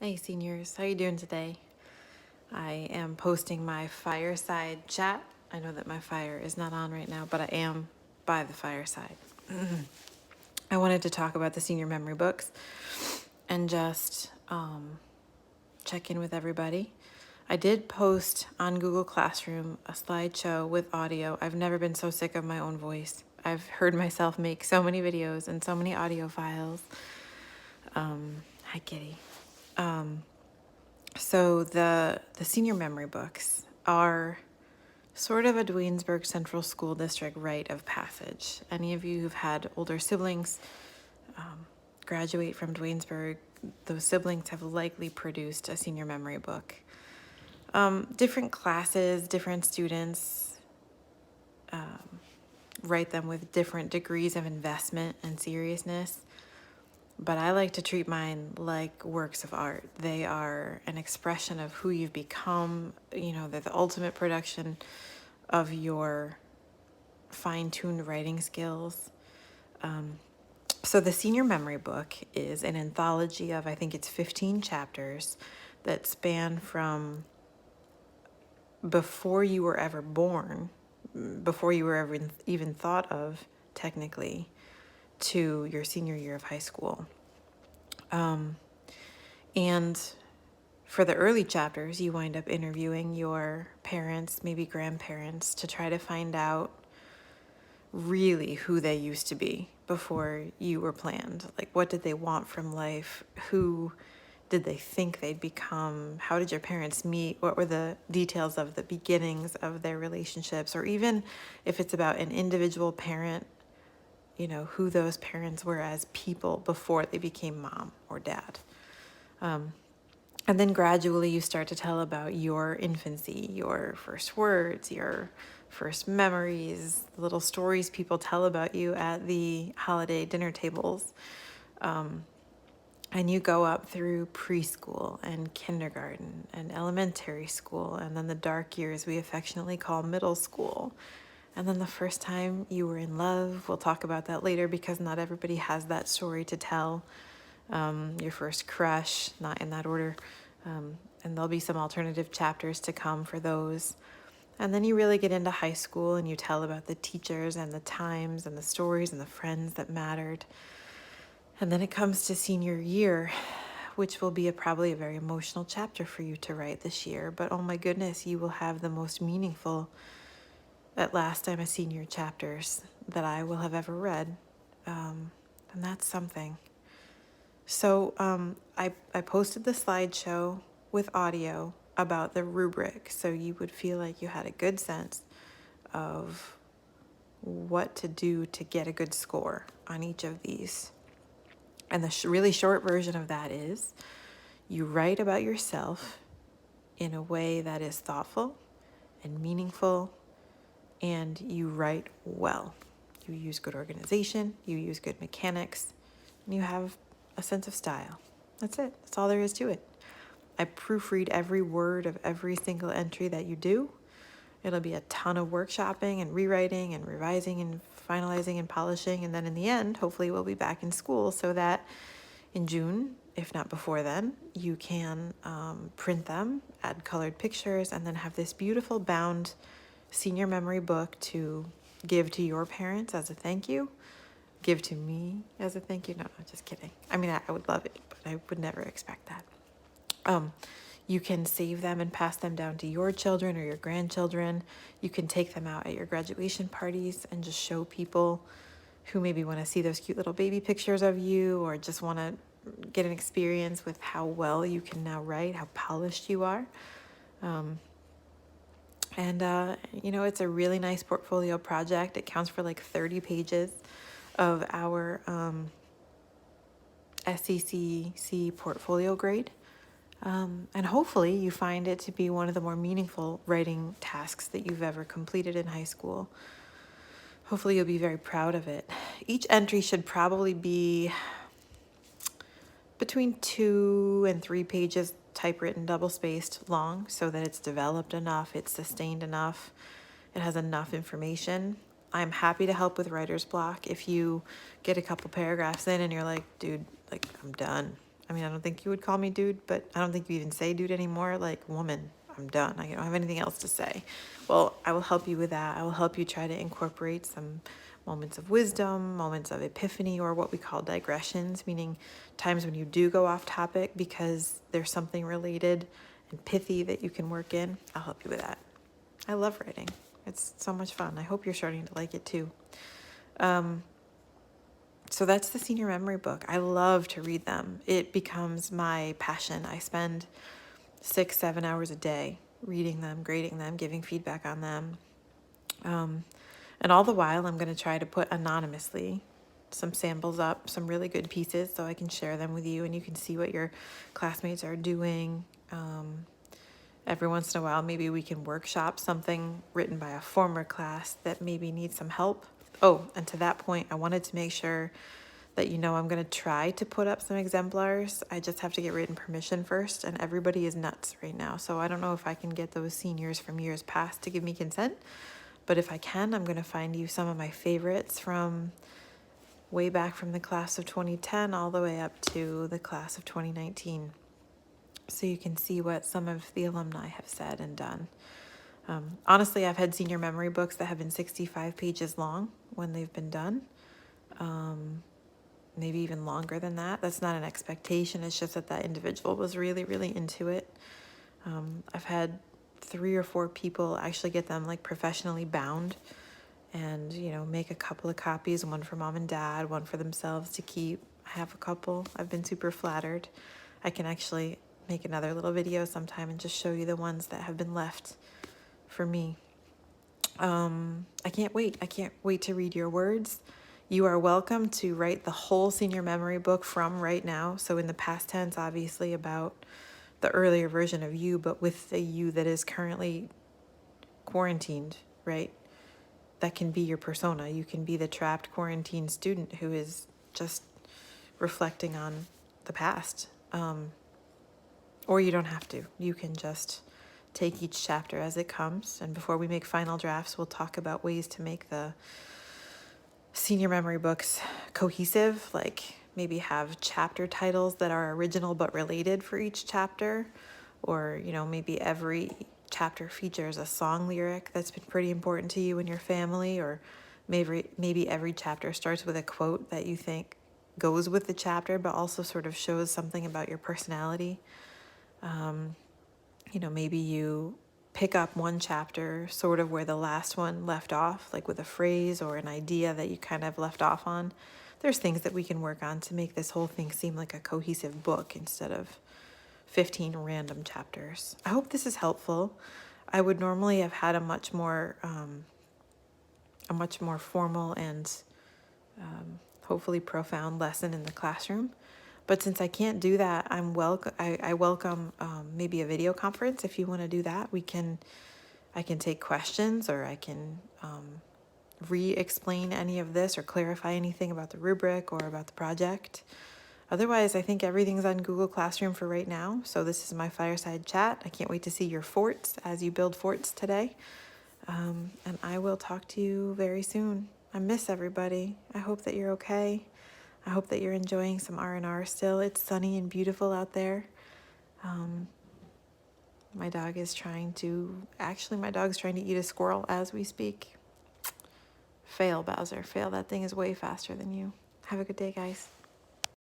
Hey seniors, how you doing today? I am posting my fireside chat. I know that my fire is not on right now, but I am by the fireside. I wanted to talk about the senior memory books and just check in with everybody. I did post on Google Classroom a slideshow with audio. I've never been so sick of my own voice. I've heard myself make so many videos and so many audio files. Hi, Kitty. So the senior memory books are sort of a Dwaynesburg Central School District rite of passage. Any of you who've had older siblings graduate from Dwaynesburg, those siblings have likely produced a senior memory book. Different classes, different students write them with different degrees of investment and seriousness. But I like to treat mine like works of art. They are an expression of who you've become. You know, they're the ultimate production of your fine-tuned writing skills. So the senior memory book is an anthology of, I think it's 15 chapters that span from before you were ever born, before you were ever even thought of technically, to your senior year of high school. And for the early chapters, you wind up interviewing your parents, maybe grandparents, to try to find out really who they used to be before you were planned. Like, what did they want from life? Who did they think they'd become? How did your parents meet? What were the details of the beginnings of their relationships? Or even if it's about an individual parent, you know, who those parents were as people before they became mom or dad. And then gradually you start to tell about your infancy, your first words, your first memories, little stories people tell about you at the holiday dinner tables. And you go up through preschool and kindergarten and elementary school, and then the dark years we affectionately call middle school. And then the first time you were in love, we'll talk about that later because not everybody has that story to tell. Your first crush, not in that order. And there'll be some alternative chapters to come for those. And then you really get into high school and you tell about the teachers and the times and the stories and the friends that mattered. And then it comes to senior year, which will be probably a very emotional chapter for you to write this year. But oh my goodness, you will have the most meaningful, at last I'm a senior, chapters that I will have ever read. And that's something. So I posted the slideshow with audio about the rubric so you would feel like you had a good sense of what to do to get a good score on each of these. And the really short version of that is you write about yourself in a way that is thoughtful and meaningful, and you write well. You use good organization, you use good mechanics, and you have a sense of style. That's it. That's all there is to it. I proofread every word of every single entry that you do. It'll be a ton of workshopping and rewriting and revising and finalizing and polishing. And then in the end, hopefully we'll be back in school so that in June, if not before then, you can print them, add colored pictures, and then have this beautiful bound senior memory book to give to your parents as a thank you, give to me as a thank you. No, just kidding. I mean, I would love it, but I would never expect that. You can save them and pass them down to your children or your grandchildren. You can take them out at your graduation parties and just show people who maybe want to see those cute little baby pictures of you or just want to get an experience with how well you can now write, how polished you are. You know, it's a really nice portfolio project. It counts for like 30 pages of our SCCC portfolio grade. And hopefully you find it to be one of the more meaningful writing tasks that you've ever completed in high school. Hopefully you'll be very proud of it. Each entry should probably be between 2 and 3 pages, typewritten, double-spaced long, so that it's developed enough, it's sustained enough, it has enough information. I'm happy to help with writer's block. If you get a couple paragraphs in and you're like, dude, like, I'm done, I mean, I don't think you would call me dude, but I don't think you even say dude anymore. Like, woman, I'm done. I don't have anything else to say. Well, I will help you with that. I will help you try to incorporate some moments of wisdom, moments of epiphany, or what we call digressions, meaning times when you do go off topic because there's something related and pithy that you can work in. I'll help you with that. I love writing. It's so much fun. I hope you're starting to like it too. So that's the senior memory book. I love to read them. It becomes my passion. I spend 6, 7 hours a day reading them, grading them, giving feedback on them. And all the while, I'm going to try to put anonymously some samples up, some really good pieces, so I can share them with you and you can see what your classmates are doing. Every once in a while, maybe we can workshop something written by a former class that maybe needs some help. Oh, and to that point, I wanted to make sure that I'm going to try to put up some exemplars. I just have to get written permission first, and everybody is nuts right now. So I don't know if I can get those seniors from years past to give me consent. But if I can, I'm going to find you some of my favorites from way back from the class of 2010 all the way up to the class of 2019. So you can see what some of the alumni have said and done. Honestly, I've had senior memory books that have been 65 pages long when they've been done. Maybe even longer than that. That's not an expectation. It's just that individual was really, really into it. I've had 3 or 4 people actually get them like professionally bound and, make a couple of copies, one for mom and dad, one for themselves to keep. I have a couple. I've been super flattered. I can actually make another little video sometime and just show you the ones that have been left for me. I can't wait. I can't wait to read your words. You are welcome to write the whole senior memory book from right now. So in the past tense, obviously, about the earlier version of you, but with the you that is currently quarantined, right? That can be your persona. You can be the trapped quarantined student who is just reflecting on the past. Or you don't have to. You can just take each chapter as it comes. And before we make final drafts, we'll talk about ways to make the senior memory books cohesive, like maybe have chapter titles that are original but related for each chapter, or maybe every chapter features a song lyric that's been pretty important to you and your family, or maybe every chapter starts with a quote that you think goes with the chapter but also sort of shows something about your personality. Maybe you pick up one chapter sort of where the last one left off, like with a phrase or an idea that you kind of left off on. There's things that we can work on to make this whole thing seem like a cohesive book instead of 15 random chapters. I hope this is helpful. I would normally have had a much more formal and hopefully profound lesson in the classroom. But since I can't do that, I welcome maybe a video conference. If you want to do that, I can take questions, or I can re-explain any of this or clarify anything about the rubric or about the project. Otherwise, I think everything's on Google Classroom for right now. So this is my fireside chat. I can't wait to see your forts as you build forts today. And I will talk to you very soon. I miss everybody. I hope that you're okay. I hope that you're enjoying some R&R still. It's sunny and beautiful out there. My dog's trying to eat a squirrel as we speak. Fail, Bowser, fail. That thing is way faster than you. Have a good day, guys.